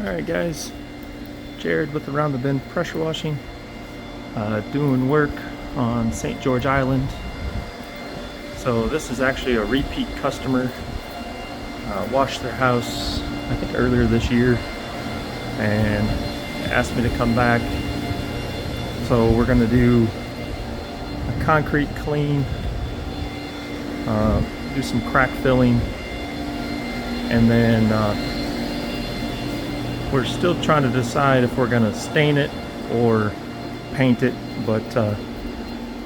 Alright guys, Jared with Around the Bend Pressure Washing, doing work on St. George Island. So this is actually a repeat customer. Washed their house I think earlier this year and asked me to come back. So we're going to do a concrete clean, do some crack filling, and then we're still trying to decide if we're going to stain it or paint it, but the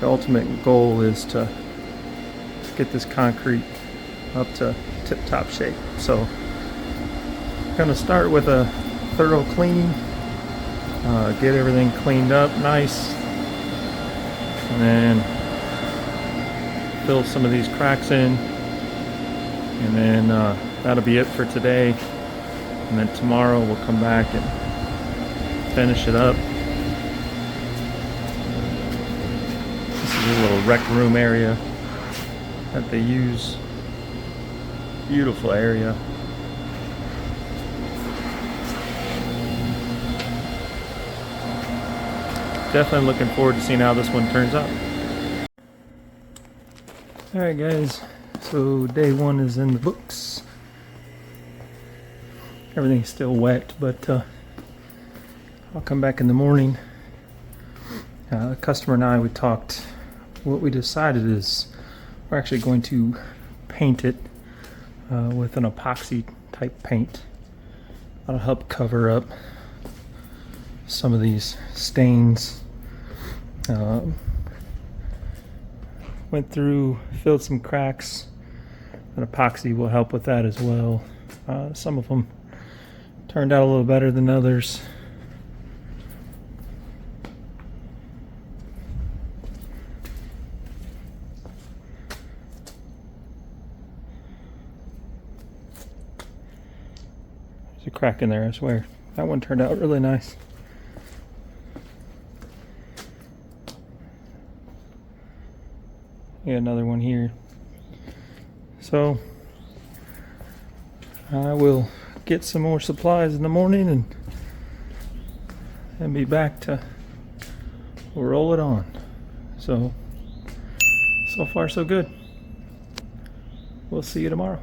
ultimate goal is to get this concrete up to tip-top shape. So I'm going to start with a thorough cleaning, get everything cleaned up nice, and then fill some of these cracks in, and then that'll be it for today. And then tomorrow we'll come back and finish it up. This is a little rec room area that they use. Beautiful area. Definitely looking forward to seeing how this one turns out. Alright guys, so day one is in the books. Everything's still wet, but I'll come back in the morning. The customer and I, we talked. What we decided is we're actually going to paint it with an epoxy type paint. That'll help cover up some of these stains. Went through, filled some cracks. An epoxy will help with that as well. Some of them turned out a little better than others. There's a crack in there, I swear. That one turned out really nice. Yeah, another one here. So I will get some more supplies in the morning and be back to roll it on. So far so good. We'll see you tomorrow.